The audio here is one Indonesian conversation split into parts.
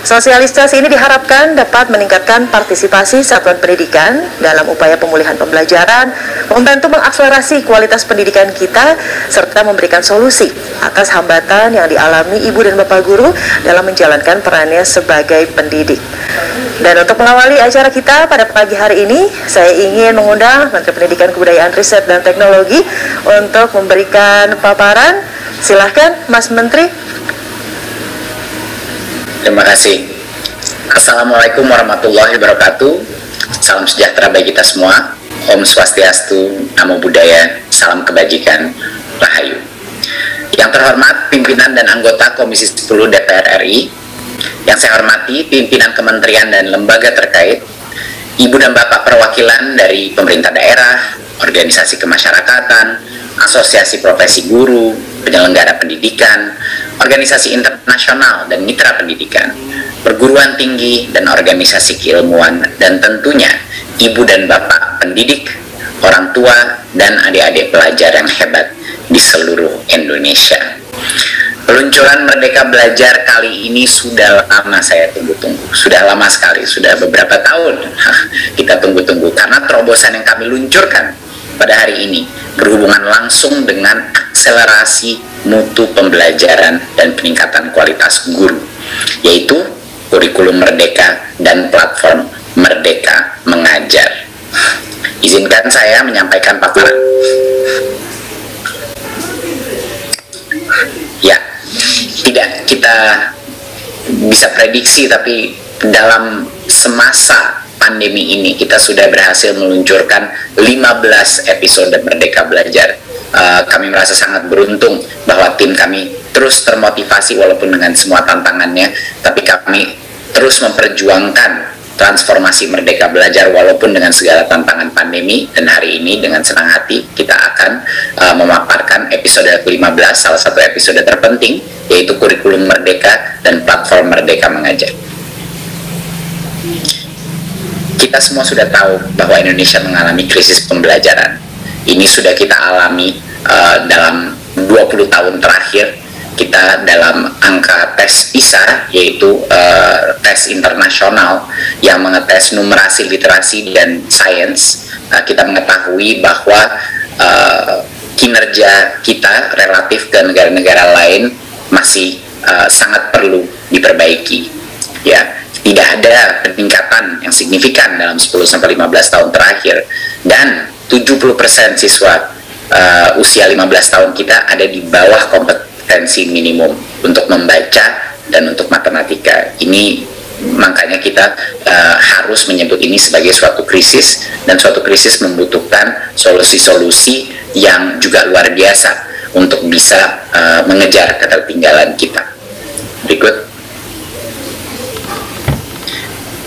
Sosialisasi ini diharapkan dapat meningkatkan partisipasi satuan pendidikan dalam upaya pemulihan pembelajaran, membantu mengakselerasi kualitas pendidikan kita, serta memberikan solusi atas hambatan yang dialami ibu dan bapak guru dalam menjalankan perannya sebagai pendidik. Dan untuk mengawali acara kita pada pagi hari ini, saya ingin mengundang Menteri Pendidikan, Kebudayaan, Riset, dan Teknologi untuk memberikan paparan. Silahkan, Mas Menteri. Terima kasih. Assalamualaikum warahmatullahi wabarakatuh. Salam sejahtera bagi kita semua. Om Swastiastu, Namo Buddhaya, salam kebajikan, Rahayu. Yang terhormat pimpinan dan anggota Komisi 10 DPR RI, yang saya hormati pimpinan kementerian dan lembaga terkait, ibu dan bapak perwakilan dari pemerintah daerah, organisasi kemasyarakatan, asosiasi profesi guru, penyelenggara pendidikan, organisasi internasional dan mitra pendidikan, perguruan tinggi dan organisasi keilmuan, dan tentunya ibu dan bapak pendidik, orang tua, dan adik-adik pelajar yang hebat di seluruh Indonesia. Peluncuran Merdeka Belajar kali ini sudah lama saya tunggu-tunggu. Sudah lama sekali, sudah beberapa tahun kita tunggu-tunggu, karena terobosan yang kami luncurkan pada hari ini berhubungan langsung dengan akselerasi mutu pembelajaran dan peningkatan kualitas guru, yaitu kurikulum Merdeka dan platform Merdeka Mengajar. Izinkan saya menyampaikan paparan. Ya, tidak kita bisa prediksi, tapi dalam semasa pandemi ini kita sudah berhasil meluncurkan 15 episode Merdeka Belajar. Kami merasa sangat beruntung bahwa tim kami terus termotivasi walaupun dengan semua tantangannya, tapi kami terus memperjuangkan transformasi Merdeka Belajar walaupun dengan segala tantangan pandemi. Dan hari ini dengan senang hati kita akan memaparkan episode ke-15, salah satu episode terpenting, yaitu kurikulum Merdeka dan platform Merdeka Mengajar. Kita semua sudah tahu bahwa Indonesia mengalami krisis pembelajaran. Ini sudah kita alami dalam 20 tahun terakhir. Kita dalam angka tes PISA, yaitu tes internasional yang mengetes numerasi, literasi, dan sains, kita mengetahui bahwa kinerja kita relatif ke negara-negara lain masih sangat perlu diperbaiki. Ya, tidak ada peningkatan yang signifikan dalam 10-15 tahun terakhir, dan 70% siswa usia 15 tahun kita ada di bawah kompetensi minimum untuk membaca dan untuk matematika. Ini makanya kita harus menyebut ini sebagai suatu krisis, dan suatu krisis membutuhkan solusi-solusi yang juga luar biasa untuk bisa mengejar ketertinggalan kita. Berikut.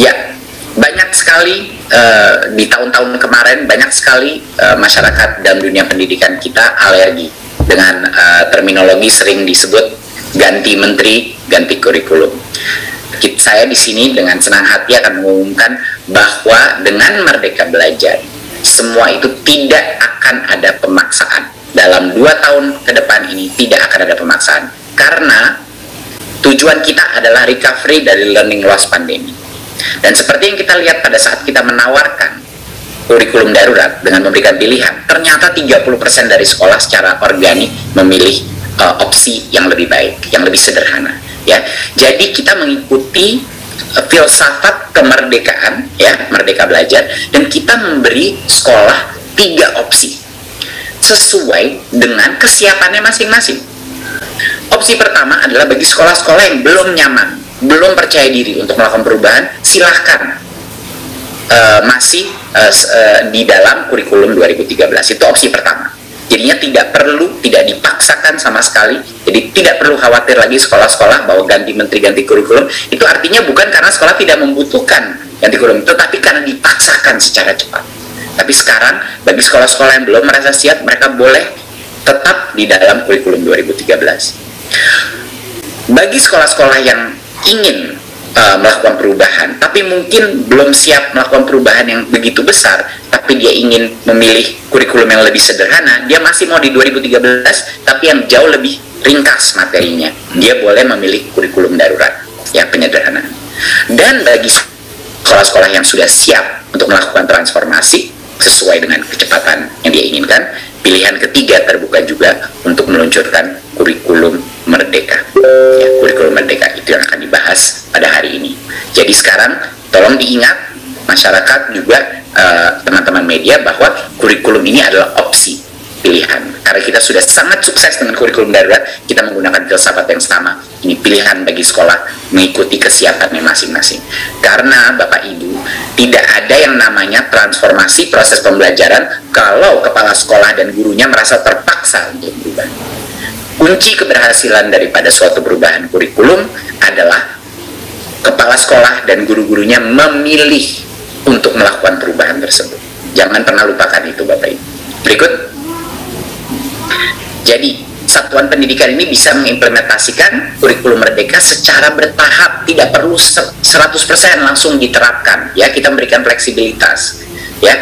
Ya, banyak sekali di tahun-tahun kemarin banyak sekali masyarakat dalam dunia pendidikan kita alergi dengan terminologi sering disebut ganti menteri, ganti kurikulum. Saya di sini dengan senang hati akan mengumumkan bahwa dengan Merdeka Belajar semua itu tidak akan ada pemaksaan. Dalam 2 tahun ke depan ini tidak akan ada pemaksaan, karena tujuan kita adalah recovery dari learning loss pandemi. Dan seperti yang kita lihat pada saat kita menawarkan kurikulum darurat dengan memberikan pilihan, ternyata 30% dari sekolah secara organik memilih opsi yang lebih baik, yang lebih sederhana. Ya, jadi kita mengikuti filsafat kemerdekaan, ya, Merdeka Belajar, dan kita memberi sekolah 3 opsi sesuai dengan kesiapannya masing-masing. Opsi pertama adalah bagi sekolah-sekolah yang belum nyaman, belum percaya diri untuk melakukan perubahan, silahkan masih di dalam kurikulum 2013. Itu opsi pertama. Jadinya tidak dipaksakan sama sekali. Jadi tidak perlu khawatir lagi sekolah-sekolah bahwa ganti menteri, ganti kurikulum. Itu artinya bukan karena sekolah tidak membutuhkan ganti kurikulum, tetapi karena dipaksakan secara cepat. Tapi sekarang bagi sekolah-sekolah yang belum merasa siap, mereka boleh tetap di dalam kurikulum 2013. Bagi sekolah-sekolah yang ingin melakukan perubahan, tapi mungkin belum siap melakukan perubahan yang begitu besar, tapi dia ingin memilih kurikulum yang lebih sederhana, dia masih mau di 2013, tapi yang jauh lebih ringkas materinya, dia boleh memilih kurikulum darurat, ya, penyederhanaan. Dan bagi sekolah-sekolah yang sudah siap untuk melakukan transformasi sesuai dengan kecepatan yang dia inginkan, pilihan ketiga terbuka juga untuk meluncurkan kurikulum merdeka. Ya, kurikulum merdeka itu yang akan dibahas pada hari ini. Jadi sekarang tolong diingat masyarakat juga, teman-teman media, bahwa kurikulum ini adalah opsi pilihan. Karena kita sudah sangat sukses dengan kurikulum darurat, kita menggunakan filsafat yang sama. Ini pilihan bagi sekolah mengikuti kesiapannya masing-masing. Karena Bapak Ibu, tidak ada yang namanya transformasi proses pembelajaran kalau kepala sekolah dan gurunya merasa terpaksa untuk berubah. Kunci keberhasilan daripada suatu perubahan kurikulum adalah kepala sekolah dan guru-gurunya memilih untuk melakukan perubahan tersebut. Jangan pernah lupakan itu, Bapak Ibu. Berikut. Jadi, satuan pendidikan ini bisa mengimplementasikan kurikulum merdeka secara bertahap, tidak perlu 100% langsung diterapkan. Ya, kita memberikan fleksibilitas. Ya,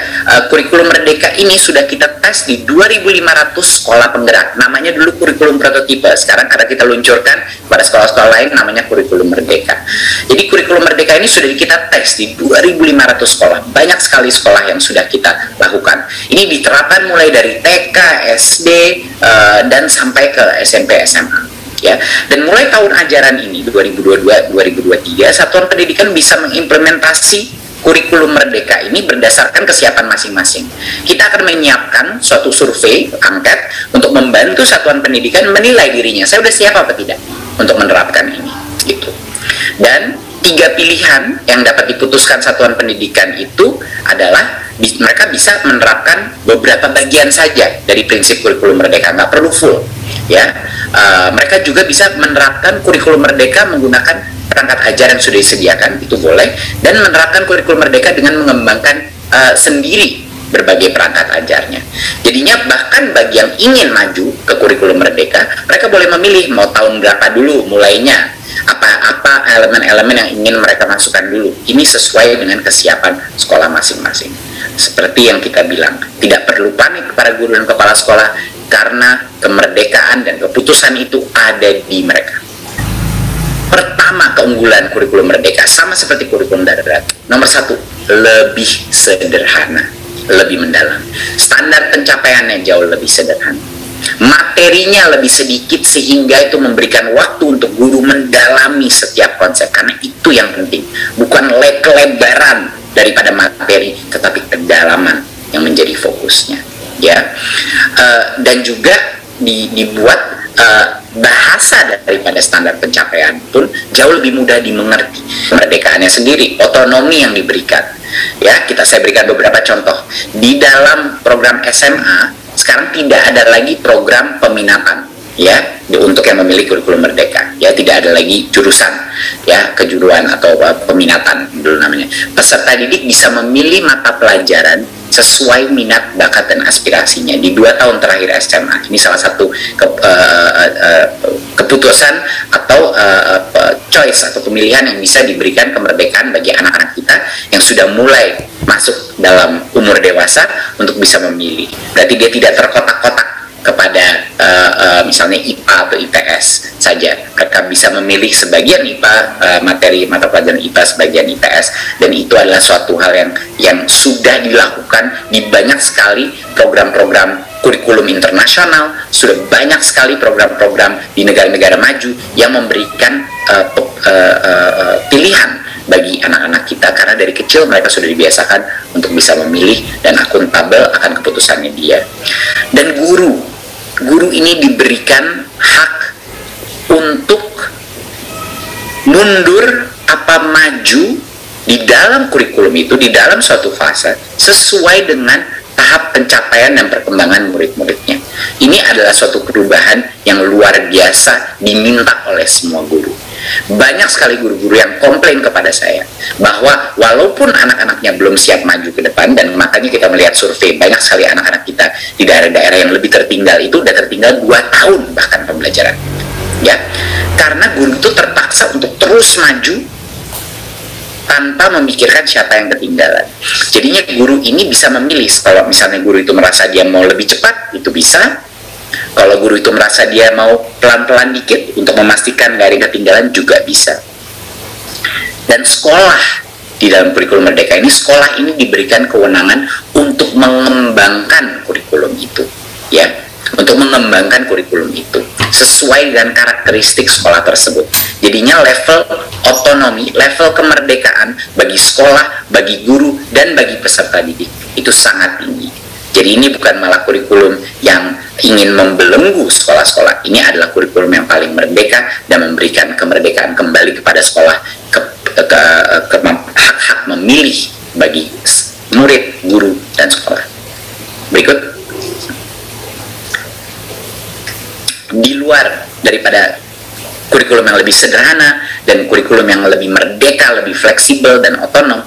kurikulum merdeka ini sudah kita tes di 2.500 sekolah penggerak. Namanya dulu kurikulum prototipe. Sekarang karena kita luncurkan pada sekolah-sekolah lain, namanya kurikulum merdeka. Jadi kurikulum merdeka ini sudah kita tes di 2.500 sekolah. Banyak sekali sekolah yang sudah kita lakukan. Ini diterapkan mulai dari TK, SD, dan sampai ke SMP, SMA. Ya, dan mulai tahun ajaran ini 2022-2023, satuan pendidikan bisa mengimplementasi kurikulum merdeka ini berdasarkan kesiapan masing-masing. Kita akan menyiapkan suatu survei angket untuk membantu satuan pendidikan menilai dirinya. Saya sudah siap apa tidak untuk menerapkan ini, gitu. Dan 3 pilihan yang dapat diputuskan satuan pendidikan itu adalah mereka bisa menerapkan beberapa bagian saja dari prinsip kurikulum merdeka, nggak perlu full. Ya, mereka juga bisa menerapkan kurikulum merdeka menggunakan perangkat ajar yang sudah disediakan, itu boleh, dan menerapkan kurikulum merdeka dengan mengembangkan sendiri berbagai perangkat ajarnya. Jadinya bahkan bagi yang ingin maju ke kurikulum merdeka, mereka boleh memilih mau tahun berapa dulu mulainya, apa elemen-elemen yang ingin mereka masukkan dulu. Ini sesuai dengan kesiapan sekolah masing-masing. Seperti yang kita bilang, tidak perlu panik para guru dan kepala sekolah, karena kemerdekaan dan keputusan itu ada di mereka. Pertama, keunggulan kurikulum merdeka sama seperti kurikulum darurat. Nomor 1, lebih sederhana, lebih mendalam. Standar pencapaiannya jauh lebih sederhana. Materinya lebih sedikit sehingga itu memberikan waktu untuk guru mendalami setiap konsep, karena itu yang penting. Bukan kelebaran daripada materi, tetapi kedalaman yang menjadi fokusnya. Ya, dan juga dibuat bahasa daripada standar pencapaian pun jauh lebih mudah dimengerti. Kemerdekaannya sendiri, otonomi yang diberikan. Ya, saya berikan beberapa contoh. Di dalam program SMA sekarang tidak ada lagi program peminatan, ya, untuk yang memilih kurikulum merdeka. Ya, tidak ada lagi jurusan, ya, kejuruan atau peminatan dulu namanya. Peserta didik bisa memilih mata pelajaran sesuai minat, bakat, dan aspirasinya di 2 tahun terakhir SMA. Ini salah satu keputusan atau choice atau pemilihan yang bisa diberikan kemerdekaan bagi anak-anak kita yang sudah mulai masuk dalam umur dewasa untuk bisa memilih. Berarti dia tidak terkotak-kotak kepada misalnya IPA atau IPS saja. Mereka bisa memilih sebagian IPA, materi mata pelajaran IPA, sebagian IPS, dan itu adalah suatu hal yang sudah dilakukan di banyak sekali program-program kurikulum internasional. Sudah banyak sekali program-program di negara-negara maju yang memberikan pilihan bagi anak-anak kita, karena dari kecil mereka sudah dibiasakan untuk bisa memilih dan akuntabel akan keputusannya dia. Dan guru ini diberikan hak untuk mundur apa maju di dalam kurikulum itu, di dalam suatu fase sesuai dengan tahap pencapaian dan perkembangan murid-muridnya. Ini adalah suatu perubahan yang luar biasa diminta oleh semua guru. Banyak sekali guru-guru yang komplain kepada saya bahwa walaupun anak-anaknya belum siap maju ke depan, dan makanya kita melihat survei, banyak sekali anak-anak kita di daerah-daerah yang lebih tertinggal itu udah tertinggal 2 tahun bahkan pembelajaran, ya, karena guru itu terpaksa untuk terus maju tanpa memikirkan siapa yang ketinggalan. Jadinya guru ini bisa memilih. Kalau misalnya guru itu merasa dia mau lebih cepat, itu bisa. Kalau guru itu merasa dia mau pelan-pelan dikit untuk memastikan nggak ada ketinggalan, juga bisa. Dan sekolah di dalam kurikulum Merdeka ini, sekolah ini diberikan kewenangan untuk mengembangkan kurikulum itu, ya, untuk mengembangkan kurikulum itu sesuai dengan karakteristik sekolah tersebut. Jadinya level otonomi, level kemerdekaan bagi sekolah, bagi guru, dan bagi peserta didik itu sangat tinggi. Jadi ini bukan malah kurikulum yang ingin membelenggu sekolah-sekolah. Ini adalah kurikulum yang paling merdeka dan memberikan kemerdekaan kembali kepada sekolah, hak-hak memilih bagi murid, guru, dan sekolah. Berikut. Di luar daripada kurikulum yang lebih sederhana dan kurikulum yang lebih merdeka, lebih fleksibel dan otonom,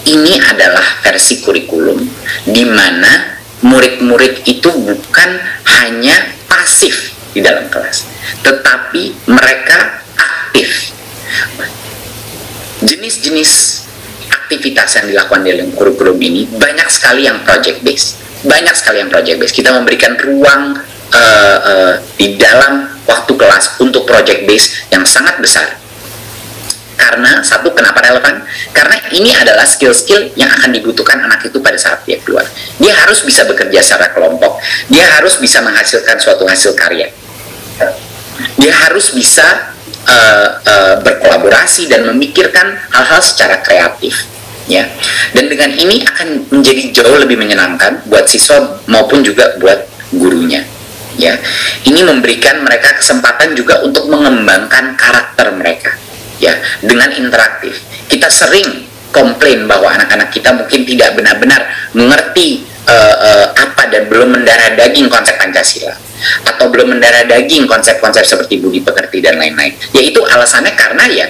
ini adalah versi kurikulum di mana murid-murid itu bukan hanya pasif di dalam kelas, tetapi mereka aktif. Jenis-jenis aktivitas yang dilakukan di dalam kurikulum ini banyak sekali yang project based. Kita memberikan ruang di dalam waktu kelas untuk project based yang sangat besar. Karena satu, kenapa relevan? Karena ini adalah skill-skill yang akan dibutuhkan anak itu pada saat dia keluar. Dia harus bisa bekerja secara kelompok, dia harus bisa menghasilkan suatu hasil karya, dia harus bisa berkolaborasi dan memikirkan hal-hal secara kreatif, ya. Dan dengan ini akan menjadi jauh lebih menyenangkan buat siswa maupun juga buat gurunya, ya. Ini memberikan mereka kesempatan juga untuk mengembangkan karakter mereka, ya, dengan interaktif. Kita sering komplain bahwa anak-anak kita mungkin tidak benar-benar mengerti apa dan belum mendarah daging konsep Pancasila, atau belum mendarah daging konsep-konsep seperti budi pekerti dan lain-lain. Yaitu alasannya karena ya,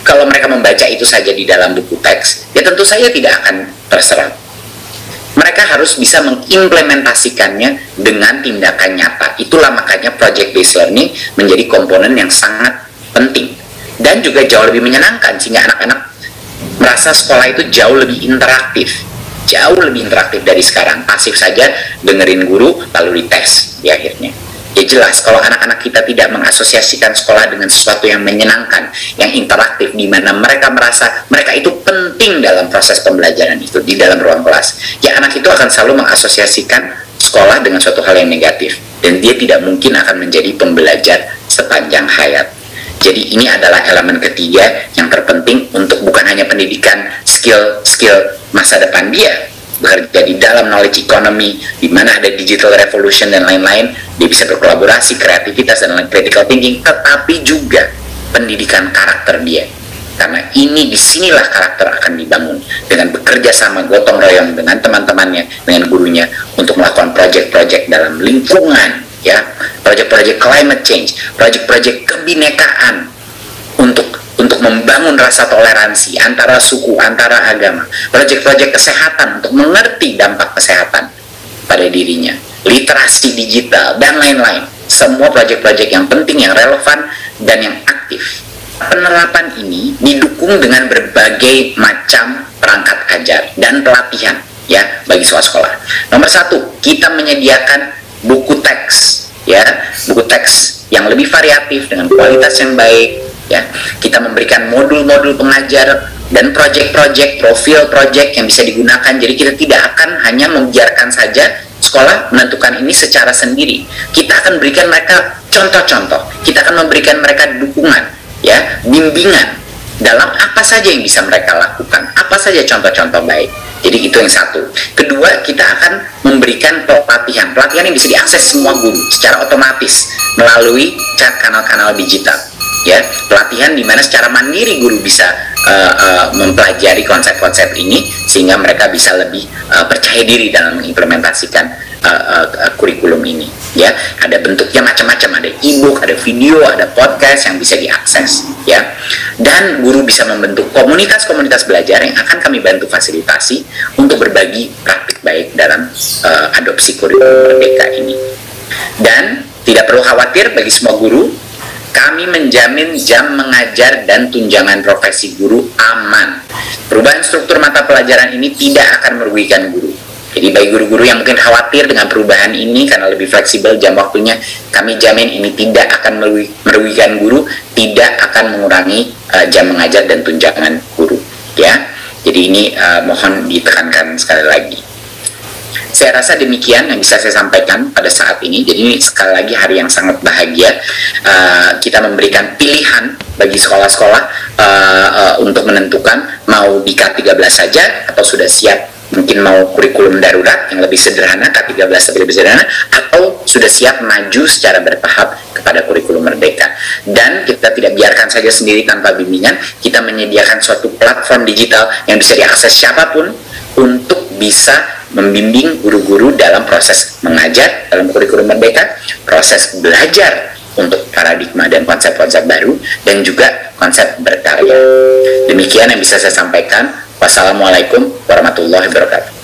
kalau mereka membaca itu saja di dalam buku teks, ya tentu saja tidak akan terserap. Mereka harus bisa mengimplementasikannya dengan tindakan nyata. Itulah makanya project based learning menjadi komponen yang sangat penting dan juga jauh lebih menyenangkan, sehingga anak-anak merasa sekolah itu jauh lebih interaktif dari sekarang. Pasif saja dengerin guru lalu dites di akhirnya. Ya jelas, kalau anak-anak kita tidak mengasosiasikan sekolah dengan sesuatu yang menyenangkan, yang interaktif, di mana mereka merasa mereka itu penting dalam proses pembelajaran itu di dalam ruang kelas, ya anak itu akan selalu mengasosiasikan sekolah dengan suatu hal yang negatif, dan dia tidak mungkin akan menjadi pembelajar sepanjang hayat. Jadi ini adalah elemen ketiga yang terpenting untuk bukan hanya pendidikan skill masa depan dia, bekerja di dalam knowledge economy, di mana ada digital revolution dan lain-lain, dia bisa berkolaborasi, kreativitas dan critical thinking, tetapi juga pendidikan karakter dia. Karena ini disinilah karakter akan dibangun dengan bekerja sama gotong royong dengan teman-temannya, dengan gurunya untuk melakukan project-project dalam lingkungan, ya, project-project climate change, project-project kebinekaan untuk membangun rasa toleransi antara suku, antara agama, project-project kesehatan untuk mengerti dampak kesehatan pada dirinya, literasi digital dan lain-lain. Semua project-project yang penting, yang relevan dan yang aktif. Penerapan ini didukung dengan berbagai macam perangkat ajar dan pelatihan, ya, bagi siswa sekolah. Nomor satu, kita menyediakan buku teks, ya, buku teks yang lebih variatif dengan kualitas yang baik, ya. Kita memberikan modul-modul pengajar dan project-project, profil project yang bisa digunakan. Jadi kita tidak akan hanya membiarkan saja sekolah menentukan ini secara sendiri. Kita akan berikan mereka contoh-contoh, kita akan memberikan mereka dukungan, ya, bimbingan dalam apa saja yang bisa mereka lakukan, apa saja contoh-contoh baik. Jadi itu yang satu. Kedua, kita akan memberikan pelatihan yang bisa diakses semua guru secara otomatis melalui kanal-kanal digital, ya. Pelatihan di mana secara mandiri guru bisa mempelajari konsep-konsep ini sehingga mereka bisa lebih percaya diri dalam mengimplementasikan kurikulum ini, ya. Ada bentuknya macam-macam, ada e-book, ada video, ada podcast yang bisa diakses, ya. Dan guru bisa membentuk komunitas-komunitas belajar yang akan kami bantu fasilitasi untuk berbagi praktik baik dalam adopsi kurikulum merdeka ini. Dan tidak perlu khawatir bagi semua guru, kami menjamin jam mengajar dan tunjangan profesi guru aman. Perubahan struktur mata pelajaran ini tidak akan merugikan guru. Jadi bagi guru-guru yang mungkin khawatir dengan perubahan ini karena lebih fleksibel jam waktunya, kami jamin ini tidak akan merugikan guru, tidak akan mengurangi jam mengajar dan tunjangan guru, ya. Jadi ini mohon ditekankan sekali lagi. Saya rasa demikian yang bisa saya sampaikan pada saat ini. Jadi ini sekali lagi hari yang sangat bahagia. Kita memberikan pilihan bagi sekolah-sekolah untuk menentukan mau di K13 saja atau sudah siap mungkin mau kurikulum darurat yang lebih sederhana, K13 tapi lebih sederhana, atau sudah siap maju secara bertahap kepada kurikulum merdeka. Dan kita tidak biarkan saja sendiri tanpa bimbingan, kita menyediakan suatu platform digital yang bisa diakses siapapun untuk bisa membimbing guru-guru dalam proses mengajar dalam kurikulum merdeka, proses belajar untuk paradigma dan konsep-konsep baru, dan juga konsep berkarya. Demikian yang bisa saya sampaikan. Wassalamualaikum warahmatullahi wabarakatuh.